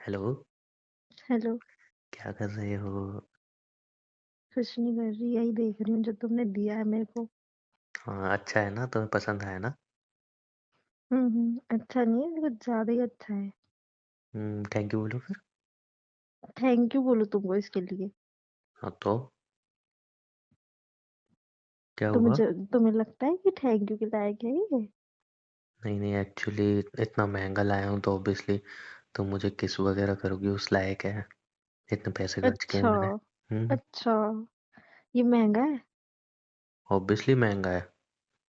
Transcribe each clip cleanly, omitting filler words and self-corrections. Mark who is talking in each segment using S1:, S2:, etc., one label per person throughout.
S1: Hello,
S2: hello.
S1: क्या कर रहे हो?
S2: कुछ नहीं कर रही, यही देख रही हूँ जो तुमने दिया है मेरे को।
S1: हाँ, अच्छा है ना? तुम्हें पसंद आया ना?
S2: अच्छा नहीं है, कुछ ज्यादा ही अच्छा है।
S1: थैंक यू बोलो फिर।
S2: थैंक यू बोलो तुमको इसके लिए।
S1: हाँ तो क्या
S2: तो
S1: हुआ?
S2: मुझे तुम्हें लगता है कि थैंक यू के लायक है ये?
S1: नहीं नहीं, एक्चुअली इतना महंगा लाया हूँ तो ऑब्वियसली तुम मुझे किस वगैरह करोगी उस लायक है। इतने पैसे खर्च किए
S2: अच्छा।
S1: मैंने।
S2: अच्छा, ये महंगा है।
S1: ऑब्वियसली महंगा है।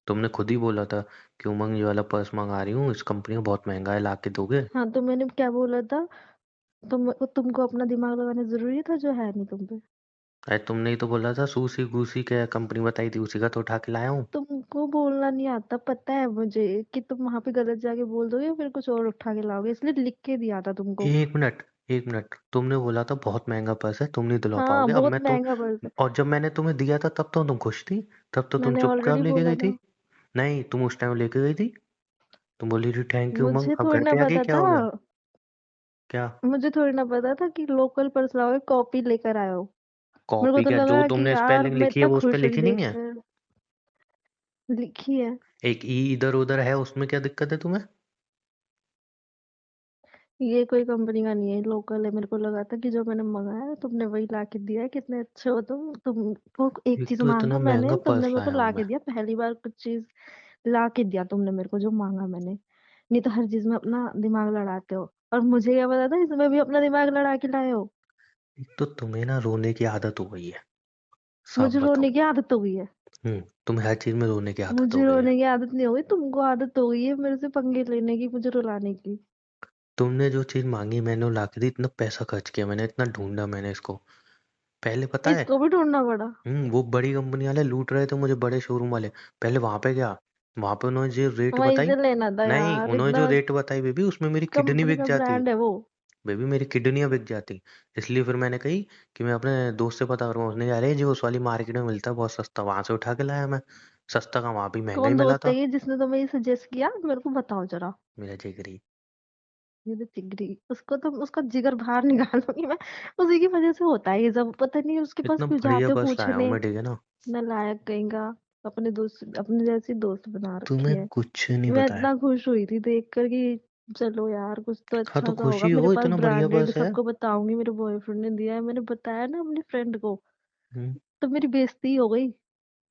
S1: तुमने खुद ही बोला था कि उमंग ये वाला पर्स मंगा रही हूँ, इस कंपनी का बहुत महंगा है, ला के दोगे?
S2: हाँ, तो मैंने क्या बोला था? तुमको अपना दिमाग लगाना जरूरी था जो है नहीं तुम पे।
S1: अरे तुमने ही तो बोला था सूसी गूसी क्या कंपनी बताई थी, उसी का तो उठा के लाया हूँ।
S2: तुमको बोलना नहीं आता, पता है मुझे कि तुम वहां पे गलत जाके बोल दोगे, फिर कुछ और उठा के लाओगे, इसलिए लिख के दिया था तुमको।
S1: एक मिनट, एक मिनट, तुमने बोला था बहुत महंगा पर्स है, तुम नहीं दिलवा
S2: हाँ,
S1: पाओगे। अब
S2: बहुत
S1: मैं तुम
S2: महंगा पर्स है।
S1: और जब मैंने तुम्हें दिया था तब तो तुम खुश थी। तब तो तुम
S2: मैंने
S1: चुपचाप
S2: ऑलरेडी
S1: लेके
S2: बोला
S1: गई थी।
S2: था।
S1: नहीं, तुम उस टाइम लेके गई थी। तुम बोली थी थैंक यू उमंग,
S2: मुझे
S1: अब
S2: थोड़ी
S1: घर
S2: ना
S1: पे आके
S2: पता
S1: क्या
S2: था।
S1: हो गया? क्या?
S2: मुझे थोड़ी ना पता था कि लोकल पर्स लाओगे, कॉपी लेकर आए हो। मेरे को
S1: कॉपी
S2: तो
S1: क्या? जो
S2: लगा कि
S1: तुमने
S2: यार
S1: स्पेलिंग
S2: मैं
S1: लिखी है
S2: इतना
S1: वो उस पे
S2: खुश हुई
S1: लिखी नहीं है?
S2: देखकर। लिखी है।
S1: एक ई इधर उधर है, उसमें क्या दिक्कत है तुम्हें?
S2: ये कोई कंपनी का नहीं है, लोकल है। मेरे को लगा था कि जो मैंने मंगाया है तुमने वही ला के दिया है। कितने अच्छे हो तुमको एक
S1: एक
S2: चीज
S1: तो इतना
S2: मांगा
S1: महंगा
S2: मैंने, तुमने
S1: पर्स
S2: मेरे को
S1: लाया हूँ
S2: ला
S1: मैं।
S2: के दिया। पहली बार कुछ चीज ला के दिया तुमने मेरे को जो मांगा मैंने। नहीं तो हर चीज में अपना दिमाग लड़ाते हो, और मुझे क्या पता था इसमें भी अपना दिमाग लड़ा के लाए हो।
S1: एक तो तुम्हें ना रोने की आदत हो गई है। साफ
S2: मुझे
S1: बताओ।
S2: रोने की आदत हो गई है।
S1: तुम्हें हर चीज में रोने की आदत हो
S2: मुझे
S1: गई है।
S2: रोने की आदत नहीं हो गई, तुमको आदत हो गई है मेरे से पंगे लेने की, मुझे रुलाने की।
S1: तुमने जो चीज मांगी मैंने वो ला के दी, इतना पैसा खर्च किया मैंने, इतना ढूंढा मैंने इसको। पहले पता है।
S2: इसको भी ढूंढना पड़ा।
S1: वो बड़ी कंपनी वाले लूट रहे थे मुझे, बड़े शोरूम वाले। पहले वहां पे गया, वहां पे उन्होंने जो रेट
S2: वहीं
S1: बताई।
S2: से लेना था
S1: नहीं,
S2: यार,
S1: उन्होंने जो
S2: इतना
S1: रेट बताई बेबी, उसमें मेरी किडनी
S2: कंपनी
S1: बिक
S2: का
S1: जाती।
S2: ब्रांड है वो।
S1: बेबी मेरी किडनियां बिक जाती। इसलिए फिर मैंने कही कि मैं अपने दोस्त से पता करूंगा। उसने कहा, अरे जी उस वाली मार्केट में मिलता है बहुत सस्ता, वहां से उठा के लाया मैं। सस्ता का वहां भी महंगा ही
S2: कौन
S1: मिला
S2: दोस्त है
S1: था।
S2: ये जिसने तुम्हें ये सजेस्ट किया, मेरे को बताओ जरा।
S1: मेरा जिगरी।
S2: ये तो जिगरी, उसको तो उसका जिगर बाहर निकालूंगी मैं। उसी की वजह से होता है ये सब, पता नहीं उसके पास
S1: इतना
S2: क्यों
S1: बढ़िया
S2: जाते हो
S1: पर्स लाया हूं
S2: पूछने।
S1: मैं, ठीक है ना?
S2: नालायक कहीं का। अपने दोस्त, अपने जैसी दोस्त बना रखी
S1: तुम्हें
S2: है।
S1: कुछ नहीं
S2: मैं
S1: बताया।
S2: इतना खुश हुई थी देख कर कि चलो यार कुछ तो
S1: हाँ तो
S2: अच्छा सा होगा
S1: खुशी
S2: मेरे
S1: हो,
S2: पास,
S1: इतना बढ़िया
S2: ब्रांडेड।
S1: पर्स है।
S2: सबको बताऊंगी मेरे बॉयफ्रेंड ने दिया है, मैंने बताया ना अपनी फ्रेंड को।
S1: हम्म,
S2: तो मेरी बेइज्जती ही हो गई।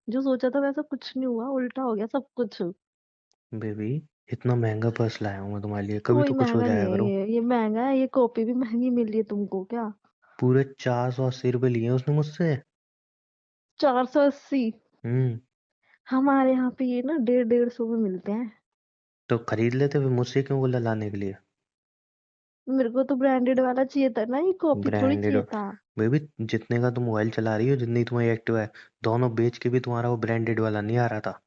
S2: जो सोचा था वैसा कुछ नहीं हुआ, उल्टा हो गया सब कुछ।
S1: बेबी इतना महंगा पर्स लाया हूं मैं तुम्हारे लिए, कभी
S2: कोई
S1: तो कुछ हो
S2: महंगा नहीं
S1: जाया
S2: है
S1: करो।
S2: ये महंगा है। ये कॉपी भी महंगी मिली है तुमको क्या?
S1: पूरे 480 रुपये लिए उसने मुझसे।
S2: 480?
S1: हम्म।
S2: हमारे यहाँ पे ये ना 150-150 में मिलते हैं।
S1: तो खरीद लेते, फिर मुझसे क्यों बोला लाने के लिए?
S2: मेरे को तो ब्रांडेड वाला चाहिए था ना, ये कॉपी थोड़ी
S1: ब्रांडेड।
S2: चाहिए था।
S1: बेबी जितने का तुम मोबाइल चला रही हो, जितनी तुम्हारी एक्टिव है, दोनों बेच के भी तुम्हारा वो ब्रांडेड वाला नहीं आ रहा था।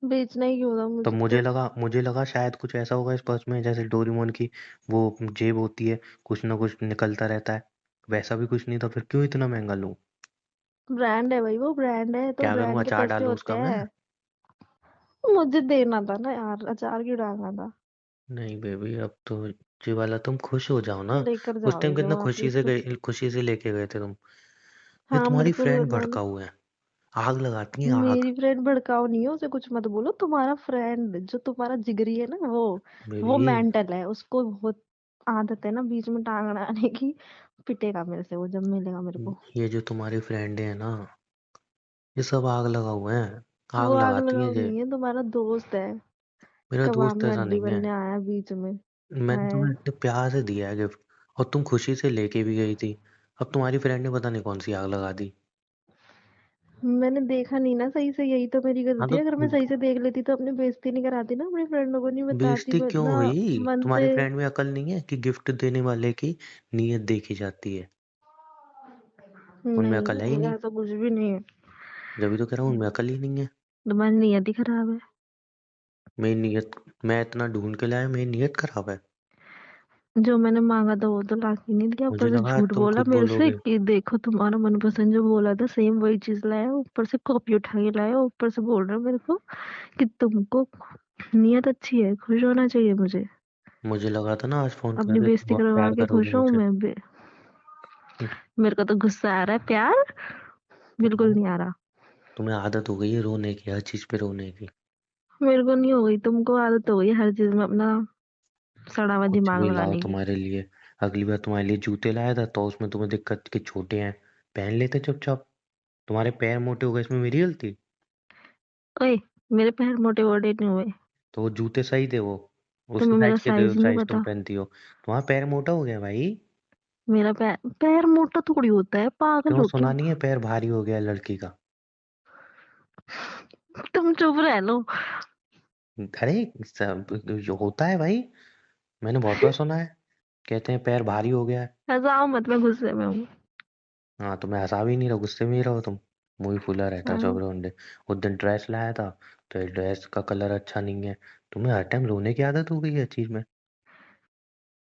S2: बेचना ही क्यों था
S1: तो
S2: मुझे
S1: मुझे
S2: तो।
S1: लगा मुझे लगा शायद कुछ ऐसा होगा इस पर्स में, जैसे डोरेमोन की वो जेब होती है, कुछ ना कुछ निकलता रहता है। वैसा भी कुछ नहीं था, फिर क्यों इतना महंगा लूं?
S2: ब्रांड है भाई, वो ब्रांड है तो
S1: क्या करूँ,
S2: ब्रांड के
S1: अचार
S2: पैसे
S1: डालूं
S2: होते
S1: उसका मैं?
S2: हैं। मुझे देना था ना यार, अचार क्यों डालना था?
S1: नहीं बेबी, अब तो ये वाला तुम खुश हो जाओ ना।
S2: लेकर
S1: उस टाइम
S2: जाओगे
S1: कितना खुशी से
S2: वापिस।
S1: गए, खुशी से लेके गए थे तुम। ये
S2: हाँ मेरे
S1: तुम्हारी
S2: को
S1: फ्रेंड
S2: मैंने,
S1: भड़काऊ है, आग लगाती है आग।
S2: मेरी फ्रेंड भड़काऊ नहीं है, उसे कुछ मत बोलो। तुम्हारा फ्रेंड जो तुम्हारा जिगरी है ना, वो
S1: बेबी
S2: मेंटल है, उसको बहुत आदत है ना बीच में टांग अड़ाने की। पिटेगा मेरे से वो जब मिलेगा मेरे को।
S1: ये जो तुम्हारी फ्रेंड है ना, ये सब आग लगा हुए हैं।
S2: वो
S1: आग
S2: आग
S1: लगाती हैं
S2: लगाओ
S1: ये।
S2: नहीं है, तुम्हारा दोस्त है।
S1: मेरा
S2: कबाब
S1: दोस्त
S2: में
S1: ऐसा
S2: हड्डी
S1: नहीं है।
S2: बनने आया बीच में।
S1: मैंने
S2: है।
S1: तुम्हें इतने प्यार से दिया है गिफ्ट, और तुम खुशी से लेके भी गई थी। अब तुम्हारी फ्रेंड ने पता नहीं कौन सी आग लगा दी।
S2: मैंने देखा नहीं ना सही से, यही तो मेरी
S1: हाँ
S2: गलती
S1: तो
S2: है। अगर मैं सही से देख लेती तो अपनी बेइज्जती नहीं कराती ना, अपनी फ्रेंडों को नहीं बताती,
S1: बेइज्जती
S2: मैं
S1: क्यों
S2: इतना
S1: हुई?
S2: मन
S1: तुम्हारी
S2: से।
S1: फ्रेंड में अकल नहीं है कि गिफ्ट देने वाले की नीयत देखी जाती है? उनमें अकल है ही
S2: नहीं,
S1: नहीं।
S2: ऐसा कुछ भी नहीं है।
S1: जब भी तो कह रहा हूँ उनमें अकल ही नहीं है।
S2: तुम्हारी नियत ही खराब है।
S1: मेरी नीयत, मैं इतना ढूंढ के लाया, मेरी नीयत खराब है?
S2: जो मैंने मांगा था वो तो ला के नहीं दिया,
S1: मुझे
S2: ऊपर से
S1: लगा
S2: झूठ
S1: तुम
S2: बोला
S1: खुद
S2: मेरे से
S1: बोलोगे।
S2: कि देखो तुम्हारा मनपसंद जो बोला था सेम वही चीज लाया, ऊपर से कॉपी उठा के लाया, ऊपर से बोल रहा है मेरे को कि तुमको नियत अच्छी है, खुश होना चाहिए मुझे।
S1: मुझे लगा था ना आज फोन
S2: अपनी
S1: करके तुम
S2: बेइज्जती
S1: बहुत
S2: करवा
S1: प्यार
S2: के
S1: करोगे
S2: खुश हूँ
S1: मुझे।
S2: मैं
S1: हम्म,
S2: मेरे को तो गुस्सा आ रहा है। प्यार बिल्कुल
S1: तुम्हारे
S2: नहीं आ रहा।
S1: तुम्हें आदत हो गई है रोने की, हर चीज पे रोने की।
S2: मेरे को नहीं हो गई, तुमको आदत हो गई हर चीज में अपना सड़ा हुआ
S1: कुछ
S2: दिमाग
S1: भी लाओ
S2: लगाने की।
S1: तुम्हारे लिए। अगली बार तुम्हारे लिए जूते लाया था तो उसमें तुम्हें दिक्कत के छोटे हैं, पहन लेते चुपचाप। तुम्हारे पैर मोटे हो गए, इसमें मेरी गलती?
S2: ओए, मेरे पैर मोटे वोटे नहीं हुए।
S1: तो वो जूते सही थे वो, उसी
S2: तुम्हें मेरा
S1: साइज के थे
S2: साइज नहीं
S1: साइज तुम
S2: पता।
S1: पहनती हो। तुम्हारा पैर मोटा हो गया भाई।
S2: मेरा पैर पैर मोटा थोड़ी होता है, पागल
S1: क्यों,
S2: हो
S1: सुना
S2: क्या?
S1: नहीं है पैर भारी हो गया लड़की का?
S2: तुम चुप रह लो।
S1: अरे जो होता है भाई, मैंने बहुत बार सुना है, कहते हैं पैर भारी हो गया है।
S2: हंसाओ मत, मैं गुस्से में हूँ।
S1: हाँ, तुम्हें हंसा भी नहीं रहो, गुस्से में ही रहो तुम। मुंह ही फूला रहता है
S2: हाँ,
S1: 24 घंटे। उस दिन ड्रेस लाया था तो ये ड्रेस का कलर अच्छा नहीं है। तुम्हें हर टाइम रोने की आदत हो गई है चीज में।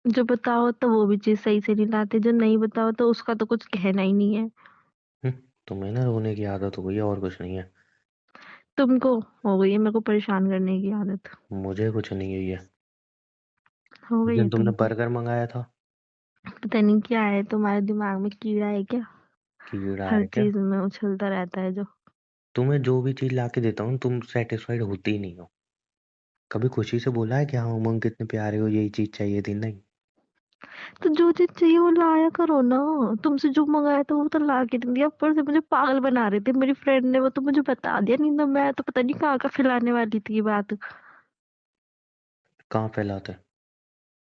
S2: जो बताओ तो वो भी चीज सही से नहीं लाते, जो नहीं बताओ तो उसका तो कुछ कहना ही नहीं है।
S1: तुम्हें ना रोने की आदत हो गई है, और कुछ नहीं है।
S2: तुमको हो गई है मेरे को परेशान करने की आदत।
S1: मुझे कुछ नहीं हुई है।
S2: हो
S1: उस
S2: गई
S1: दिन
S2: है
S1: तुमने
S2: तुमको।
S1: बर्गर मंगाया था।
S2: पता नहीं क्या है तुम्हारे दिमाग में, कीड़ा है क्या?
S1: कीड़ा
S2: हर
S1: है क्या?
S2: चीज में उछलता रहता है जो।
S1: तुम्हें जो भी चीज ला के देता हूँ तुम सेटिस्फाइड होती ही नहीं हो। कभी खुशी से बोला है कि हाँ उमंग कितने प्यारे हो, यही चीज चाहिए थी? नहीं।
S2: तो जो चीज चाहिए वो लाया करो ना। तुमसे जो मंगाया था वो तो ला के नहीं दिया, ऊपर से मुझे पागल बना रहे थे मेरी फ्रेंड ने, वो तो मुझे बता दिया, नहीं तो मैं तो पता नहीं कहाँ का फैलाने वाली थी ये बात।
S1: कहाँ फैलाते?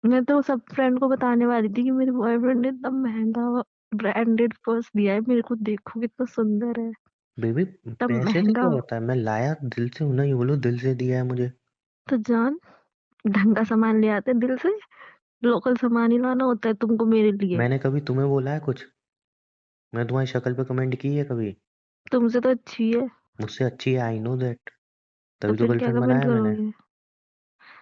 S2: मैं तो सब फ्रेंड को बताने वाली थी कि मेरे बॉयफ्रेंड ने इतना महंगा ब्रांडेड पर्स दिया है मेरे को, देखो कितना सुंदर है।
S1: बेबी,
S2: इतना
S1: पैसे से
S2: महंगा।
S1: क्या होता है, मैं लाया दिल से हूं ना, ये बोलो दिल से दिया है मुझे।
S2: तो जान, ढंग का सामान ले आते दिल से। लोकल सामान ही लाना होता है तुमको मेरे लिए।
S1: मैंने कभी तुम्हें बोला है कुछ? मैं तुम्हारी शक्ल पे कमेंट की है कभी?
S2: तुमसे तो अच्छी है।
S1: मुझसे अच्छी है, आई नो दैट।
S2: तो
S1: तभी तो
S2: फिर क्या
S1: गर्लफ्रेंड
S2: कमेंट
S1: बनाया मैंने।
S2: करोगे?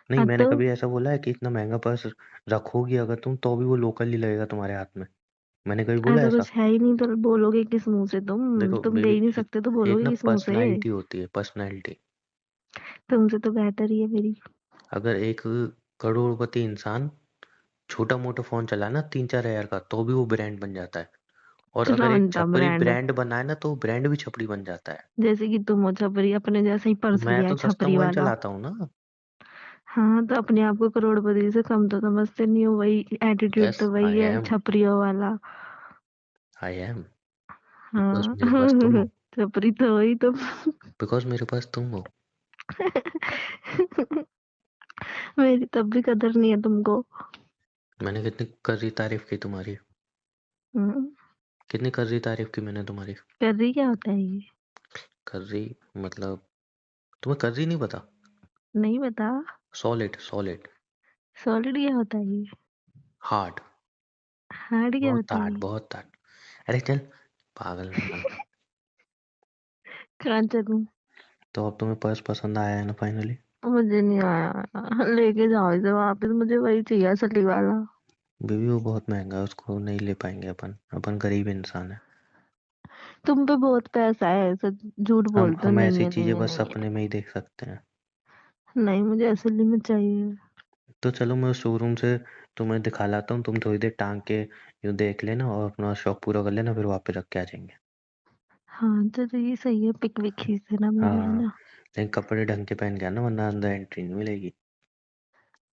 S1: नहीं,
S2: हाँ
S1: मैंने
S2: तो
S1: कभी ऐसा बोला है कि इतना महंगा पर्स रखोगी अगर तुम तो भी वो लोकल ही लगेगा तुम्हारे हाथ में? मैंने कभी बोला
S2: ऐसा
S1: ऐसा?
S2: कुछ है ही नहीं, तो बोलोगे किस मुंह से?
S1: देखो
S2: तुम दे
S1: बेबी,
S2: ही नहीं
S1: एक,
S2: सकते तो
S1: एक
S2: बोलोगे
S1: ना
S2: किस मुंह से?
S1: पर्सनैलिटी होती है, पर्सनैलिटी।
S2: तुमसे तो बेहतर ही है मेरी।
S1: अगर एक करोड़पति इंसान छोटा मोटा फोन चलाए ना 3-4 हजार का तो भी वो ब्रांड बन जाता है। और
S2: चुना
S1: अगर एक
S2: बनता
S1: छपरी
S2: ब्रांड।
S1: ब्रांड बनाए ना तो ब्रांड भी छपरी बन जाता है।
S2: जैसे कि तुम हो छपरी, अपने जैसा ही पर्स
S1: मैं
S2: लिया है
S1: तो सस्ता
S2: छपरी
S1: मोबाइल
S2: वाला।
S1: चलाता हूँ ना।
S2: हाँ, तो अपने आप को करोड़पति से कम तो समझते नहीं हो, वही एटीट्यूड
S1: यस
S2: तो वही
S1: आई
S2: है
S1: एम।
S2: छपरियों वाला।
S1: I am. बिकॉज
S2: हाँ।
S1: मेरे पास तुम हो।
S2: छपरी तो वही तुम।
S1: बिकॉज मेरे पास तुम हो।
S2: मेरी तब भी कदर नहीं है तुमको।
S1: मैंने कितनी कर रही तारीफ की तुम्हारी?
S2: हम्म।
S1: कितनी कर रही तारीफ की मैंने तुम्हारी?
S2: कर रही क्या होता है ये?
S1: कर रही मतलब, तुम्हें कर रही नहीं पता?
S2: नहीं बता।
S1: Solid solid.
S2: सॉलिड क्या होता है ये?
S1: हार्ड।
S2: हार्ड क्या
S1: बहुत
S2: होता है
S1: हार्ड,
S2: ये?
S1: बहुत हार्ड। अरे चल, पागल मत बन।
S2: कहाँ चलूं?
S1: तो अब तुम्हें पर्स पसंद आया है ना फाइनली?
S2: मुझे नहीं आया, लेके जाओ इसे वापस, मुझे वही चाहिए असली वाला।
S1: बेबी वो बहुत महंगा है, उसको नहीं ले पाएंगे अपन, अपन गरीब इंसान है।
S2: तुम पे बहुत पैसा है, सच झूठ
S1: हम
S2: बोलते हो,
S1: हम
S2: नहीं
S1: ऐसी
S2: है
S1: चीजें
S2: नहीं है
S1: बस
S2: नहीं है।
S1: सपने में ही देख सकते हैं।
S2: नहीं, मुझे असली में चाहिए।
S1: तो चलो मैं शोरूम से तुम्हें दिखा लाता हूँ, तुम थोड़ी देर टांग के यूँ देख लेना और अपना शौक पूरा कर लेना, फिर वापस रख के आ जाएंगे।
S2: हाँ चलो, ये सही है, पिक विक खींच देना मेरी, है
S1: हाँ,
S2: ना?
S1: लेकिन कपड़े ढंग के पहन के आना वरना अंदर एंट्री नहीं मिलेगी।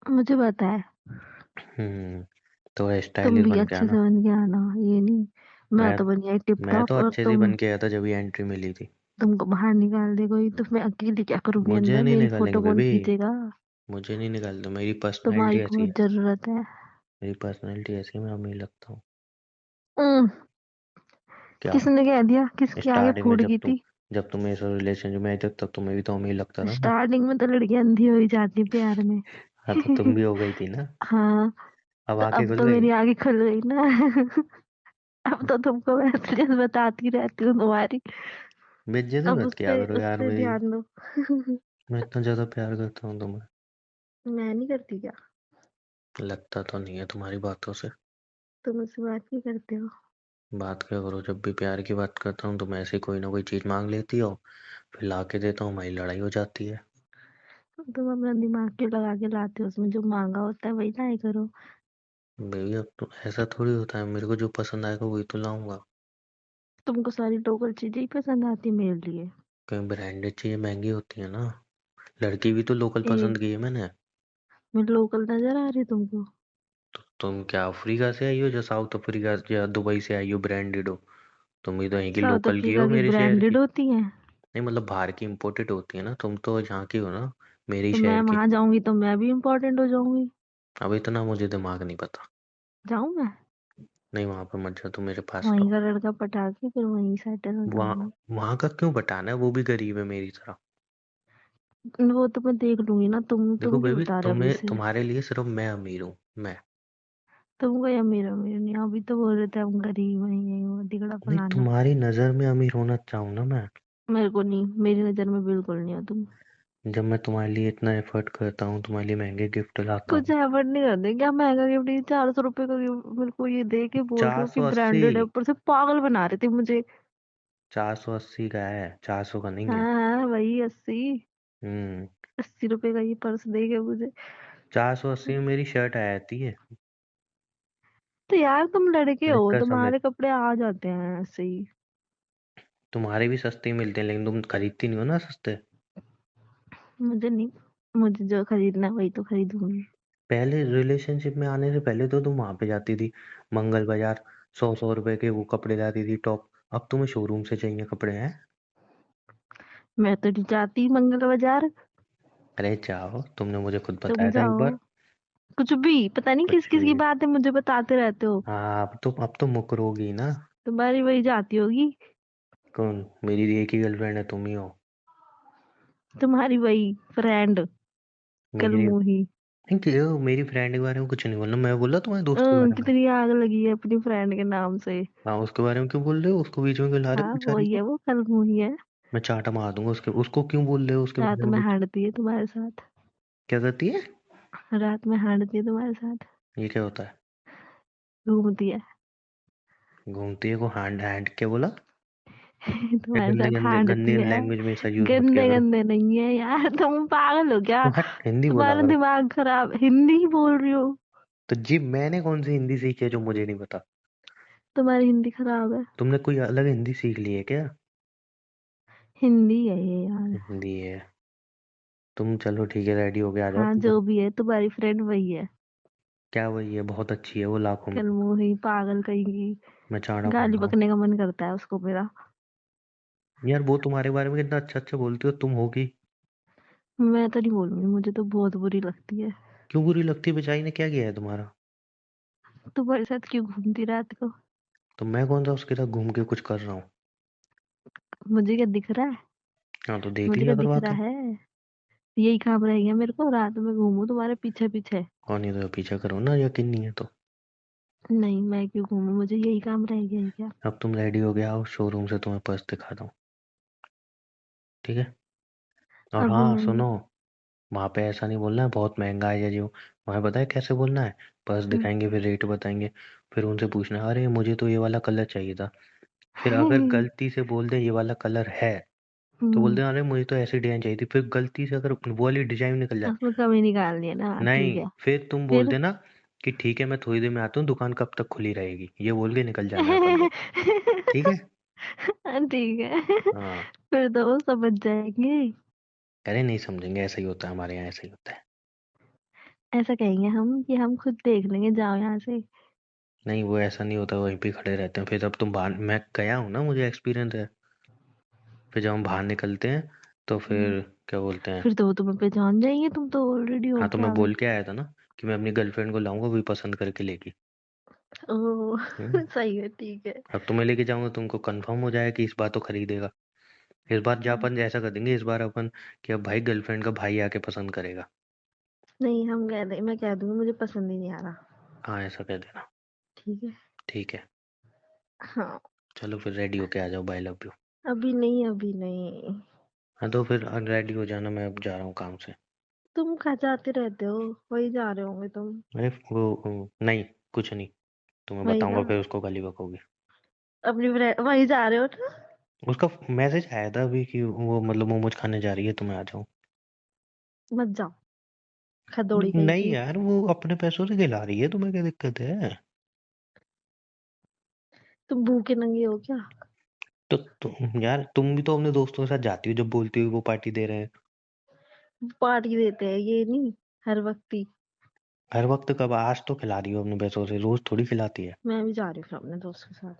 S2: मुझे पता है।
S1: हम्म। तो
S2: तुम
S1: स्टाइलिश
S2: भी
S1: बन के
S2: अच्छे से
S1: आना।
S2: बन के आना, ये नहीं। मैं
S1: मैं
S2: तो बन जाए टिप
S1: मैं तो
S2: टॉप, और
S1: अच्छे से
S2: तुम,
S1: बन के आया था जब ये एंट्री मिली थी।
S2: तुमको बाहर निकाल दे कोई तो मैं अकेली क्या करूंगी
S1: मुझे
S2: अंदर?
S1: नहीं
S2: मेरी
S1: निकालेंगे
S2: फोटो कौन
S1: बेबी।
S2: खींचेगा?
S1: मुझे नहीं निकालते, मेरी पर्सनैलिटी
S2: तुम्हारी
S1: ऐसी
S2: बहुत
S1: है।
S2: जरूरत है।
S1: मेरी पर्सनैलिटी ऐसी है, मैं अमीर लगता हूँ।
S2: हम्म,
S1: क्या?
S2: किसने कह दिया? किसके आगे
S1: स्टार्टिंग में
S2: फूट गई थी?
S1: जब तुम मेरे साथ रिलेशनशिप में आई थी तब तुम्हें भी तो अमीर लगता था ना।
S2: स्टार्टिंग में तो लड़की अंधी हो ही जाती है प्यार में।
S1: हाँ तो तुम भी हो गई थी ना।
S2: हाँ।
S1: अब
S2: तो
S1: आंखें
S2: अब
S1: खुल
S2: तो
S1: गई।
S2: मेरी आगे खुल गई ना। अब तो तुमको मैं असलियत बताती रहती हूँ तुम्हारी।
S1: बेइज्जती
S2: अब
S1: मत किया करो
S2: उस
S1: यार
S2: पे
S1: मेरी।
S2: ध्यान दो।
S1: मैं इतना ज्यादा प्यार करता हूँ तुम्हें।
S2: मैं नहीं करती क्या?
S1: लगता तो नहीं है तुम्हारी बातों से।
S2: तुम मुझसे बात नहीं करते हो?
S1: बात क्या करो, जब भी प्यार की बात करता हूँ तुम ऐसे ही कोई ना कोई चीज मांग लेती हो, फिर ला के देता हूँ, हमारी लड़ाई हो जाती है।
S2: तुम अपना दिमाग क्यों लगा के लाते हो, उसमें जो महंगा होता है वही लाया करो।
S1: बेबी अब तो ऐसा थोड़ी होता है, मेरे को जो पसंद आएगा वही तो लाऊंगा।
S2: तुमको सारी लोकल चीजें ही पसंद आती है मेरे लिए।
S1: कहीं ब्रांडेड चीजें महंगी होती है ना। लड़की भी तो लोकल
S2: ए,
S1: पसंद की है मैंने।
S2: मैं लोकल नजर आ रही तुमको?
S1: तुम क्या अफ्रीका से आई हो, जो साउथ अफ्रीका या दुबई से आई हो ब्रांडेड हो? तुम भी तो यहीं की
S2: साउथ
S1: लोकल की
S2: अफ्रीका
S1: हो,
S2: की
S1: मेरे शहर की।
S2: ब्रांडेड होती है?
S1: नहीं मतलब बाहर की इम्पोर्टेड होती है ना, तुम तो यहाँ की हो ना, मेरे ही
S2: तो मैं
S1: शहर की।
S2: वहां जाऊंगी तो मैं भी इम्पोर्टेंट हो जाऊंगी।
S1: अब इतना मुझे दिमाग नहीं पता।
S2: जाऊं मैं?
S1: नहीं वहां पे मत जाओ, तुम मेरे पास
S2: वहीं
S1: रहो।
S2: का लड़का पटा के फिर वहीं सेटल हो
S1: वहाँ
S2: जाऊंगी।
S1: वहाँ का क्यों बटाना है, वो भी गरीब है मेरी तरह।
S2: वो तो मैं देख लूंगी ना।
S1: देखो
S2: तुम क्यों
S1: बेबी,
S2: बता रहे हो अभी
S1: तुम्हें
S2: से?
S1: तुम्हारे लिए सिर्फ मैं अमीर हूँ, मैं।
S2: तुम कोई अमीर अमीर नहीं, अभी तो बोल रहे थे हम गरीब हैं, ये वो दिगड़ा
S1: नहीं
S2: फलाना।
S1: तुम्हारी नजर में अमीर होना चाहूँ ना मैं।
S2: मेरे को नहीं, मेरी नजर में बिल्कुल नहीं हो तुम।
S1: जब मैं तुम्हारे लिए इतना एफर्ट करता हूँ, तुम्हारे लिए महंगे गिफ्ट लाता
S2: कुछ
S1: हूँ।
S2: एफर्ट नहीं करते क्या? महंगा गिफ्ट, 400 रुपए का गिफ्ट मेरे को ये दे के बोल रहे हो कि
S1: 480।
S2: ब्रांडेड है, ऊपर से पागल बना रहे थे मुझे।
S1: 480 का है, 400 का नहीं
S2: हाँ
S1: है।
S2: हाँ, वही 80।
S1: हम्म।
S2: 80 रुपए का ये पर्स दे के मुझे।
S1: 480 में मेरी शर्ट आ जाती है।
S2: तो यार तुम लड़के हो,
S1: लिखकर समझ।
S2: तुम्हारे कपड़े आ जाते हैं ऐसे ही।
S1: तुम्हारे भी सस्ते ही मिलते हैं, लेकिन तुम खरीदती नहीं हो ना सस्ते।
S2: मुझे नहीं, मुझे जो खरीदना है वही तो खरीदूंगी।
S1: पहले रिलेशनशिप में आने से पहले तो तुम वहां पे जाती थी, मंगल बाजार। 100 100 रुपए के वो कपड़े लाती थी, टॉप। अब तुम्हें शोरूम से चाहिए कपड़े हैं।
S2: मैं तो नहीं जाती मंगल बाजार।
S1: अरे जाओ, तुमने मुझे खुद
S2: तुम
S1: बताया था एक
S2: जाओ।
S1: बार।
S2: कुछ भी पता नहीं किस
S1: कुछ
S2: किस
S1: भी।
S2: की बात है, मुझे बताते रहते हो।
S1: हाँ अब तो मुकरोगी ना।
S2: तुम्हारी वही जाती होगी।
S1: कौन? मेरी एक ही गर्लफ्रेंड है, तुम ही हो।
S2: तुम्हारी वही फ्रेंड,
S1: मेरी
S2: कलमुही।
S1: नहीं क्यों, मेरी फ्रेंड के बारे में कुछ नहीं बोलना, मैं बोला तुम्हारे दोस्त के बारे में।
S2: कितनी आग लगी है अपनी फ्रेंड के नाम से।
S1: हाँ उसके बारे में क्यों बोल रहे हो, उसको बीच में क्यों ला रहे हो
S2: हाँ
S1: बेचारी
S2: वही है,
S1: को?
S2: वो कलमुही है।
S1: मैं चांटा मार दूंगा उसके, उसको क्यों बोल रहे हो उसके
S2: रात
S1: बारे में
S2: में
S1: कुछ?
S2: हांटती है तुम्हारे साथ।
S1: क्या करती है?
S2: रात में हांटती है तुम्हारे साथ।
S1: ये क्या होता है?
S2: घूमती है।
S1: घूमती है को हैंड हैंड क्या बोला? ये
S2: तुम्हारे
S1: गंदे
S2: साथ
S1: गंदे
S2: हांटती
S1: गंदी
S2: है।
S1: लैंग्वेज में ऐसा यूज मत किया
S2: गंदे
S1: करो।
S2: गंदे नहीं है यार, तुम पागल हो क्या?
S1: तुम हट, हिंदी बोला
S2: तुम्हारा
S1: करो।
S2: दिमाग खराब, हिंदी ही बोल रही हो?
S1: तो जी मैंने कौन सी हिंदी सीखी है जो मुझे नहीं पता?
S2: तुम्हारी हिंदी खराब है।
S1: तुमने कोई अलग हिंदी सीख ली है क्या?
S2: हिंदी है ये यार।
S1: हिंदी है। तुम चलो ठीक है, रेडी हो गया आ जाओ
S2: हाँ
S1: तुम।
S2: जो भी है, तुम्हारी फ्रेंड वही है।
S1: क्या वही है, बहुत अच्छी है वो, लाखों में।
S2: कलमुही पागल कहीं की।
S1: मैं चाड़ा
S2: गाली
S1: मारूंगा।
S2: बकने का मन करता है उसको मेरा।
S1: यार वो तुम्हारे बारे में कितना अच्छा अच्छा बोलती हो, तुम होगी।
S2: मैं तो नहीं बोलूंगी, मुझे तो बहुत बुरी लगती है।
S1: क्यों बुरी लगती है, बेचारी ने क्या किया है तुम्हारा?
S2: तुम्हारे साथ क्यों घूमती रात को?
S1: तो मैं कौन सा उसके साथ घूम के कुछ कर रहा हूँ?
S2: मुझे क्या दिख रहा है?
S1: हाँ तो देख
S2: मुझे क्या
S1: लिया करो
S2: दिख रहा
S1: आके।
S2: है? यही काम रह गया मेरे को, रात में घूमू तुम्हारे पीछे पीछे।
S1: और नहीं तो पीछा करो ना, यकीन नहीं है तो।
S2: नहीं, मैं क्यों घूमू, मुझे यही काम रह गया है क्या?
S1: अब तुम रेडी हो गया, आओ शोरूम से तुम्हें पर्स दिखा दूँ। ठीक है। और
S2: अभी
S1: हाँ
S2: नहीं।
S1: सुनो, वहाँ पे ऐसा नहीं बोलना है बहुत महंगा है या जो। वहाँ पता है कैसे बोलना है? पर्स दिखाएंगे, फिर रेट बताएंगे। फिर उनसे पूछना है, अरे मुझे तो ये वाला कलर चाहिए था। फिर अगर गलती से बोल दे ये वाला कलर है, तो बोल
S2: हम्म,
S1: दे अरे मुझे तो ऐसी डिजाइन चाहिए थी, फिर गलती से अगर वो वाली डिजाइन निकल जाए।
S2: उसमें कमी निकालनी है ना, हाँ, ठीक
S1: नहीं
S2: है।
S1: फिर तुम बोल
S2: फिर
S1: देना कि ठीक है मैं थोड़ी देर में आता हूँ, दुकान कब तक खुली रहेगी, ये बोल के निकल जाना है अपन को। ठीक है।
S2: ठीक है।
S1: हाँ।
S2: फिर तो वो समझ जाएंगे।
S1: अरे नहीं समझेंगे, ऐसा ही होता है हमारे यहाँ, ऐसा ही होता है।
S2: ऐसा कहेंगे हम कि हम खुद देख लेंगे, जाओ यहाँ से।
S1: नहीं वो ऐसा नहीं होता, वहीं पे खड़े रहते हैं, फिर अब तुम बाहर, मैं गया हूँ ना, मुझे एक्सपीरियंस है। फिर जब हम बाहर निकलते हैं तो
S2: हम्म,
S1: फिर क्या बोलते हैं।
S2: फिर तो वो तुम्हें पहचान जाएंगे, तुम तो ऑलरेडी
S1: हाँ तो
S2: होके
S1: मैं
S2: आ गए।
S1: बोल के आया था ना कि मैं अपनी गर्लफ्रेंड को लाऊंगा, वही पसंद करके लेगी।
S2: ओ
S1: हम्म।
S2: सही है, ठीक है।
S1: अब तुम्हें लेके जाऊंगा, तुमको कंफर्म हो जाएगा कि इस बार तो खरीदेगा। इस बार जा
S2: हाँ,
S1: अपन ऐसा कर देंगे, इस बार अपन कि अब भाई गर्लफ्रेंड का भाई आके पसंद करेगा।
S2: नहीं, हम कह दे, मैं कह दूंगी मुझे पसंद ही नहीं आ रहा।
S1: हाँ ऐसा कह देना।
S2: ठीक है।
S1: ठीक है।
S2: हाँ।
S1: चलो फिर रेडी होके आ जाओ, बाय लव यू।
S2: अभी नहीं, अभी नहीं।
S1: हाँ तो फिर रेडी हो जाना, मैं अब जा रहा हूँ काम से।
S2: तुम कहाँ जाते रहते हो? वही जा रहे होंगे तुम।
S1: अरे नहीं, कुछ नहीं। तुम्हें
S2: वही ना,
S1: बताऊंगा फिर उसको गाली बकोगी।
S2: अपनी फ्रेंड वही जा रहे हो ना।
S1: उसका मैसेज आया था अभी कि वो मतलब मोमोज खाने जा रही है, तो मैं आ जाऊँ।
S2: मत जाओ, खदोड़ी कहीं
S1: नहीं
S2: की।
S1: यार, वो अपने पैसों से खिला रही है, तुम्हें क्या दिक्कत है?
S2: तुम भूखे नंगे हो क्या?
S1: यार तुम भी तो अपने दोस्तों के साथ जाती हो, जब बोलती हो वो पार्टी दे रहे हैं।
S2: पार्टी देते हैं ये नहीं, हर वक्त ही।
S1: हर वक्त कब? आज तो खिला रही हो अपने पैसों से, रोज थोड़ी खिलाती है।
S2: मैं भी जा रही हूँ फिर अपने दोस्त के साथ।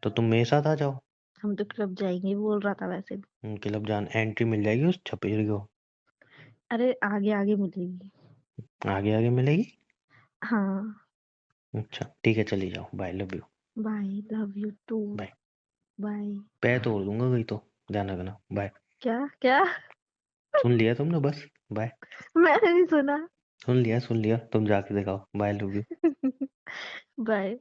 S1: तो तुम मेरे साथ आ जाओ।
S2: हम तो क्लब जाएंगे बोल रहा था वैसे भी।
S1: क्लब जान एंट्री मिल जाएगी उस छपेरी को।
S2: अरे आगे आगे मिलेगी।
S1: आगे आगे मिलेगी।
S2: हाँ।
S1: अच्छा ठीक है, चली जाओ, bye, love you.
S2: Bye, love you too.
S1: Bye.
S2: Bye.
S1: पैर तोड़ दूंगा कहीं तो, ध्यान रखना, बाय।
S2: क्या क्या?
S1: सुन लिया तुमने, बस। बाय।
S2: मैंने नहीं सुना।
S1: सुन लिया, सुन लिया, तुम जाके दिखाओ, बाय, लव यू।
S2: बाय।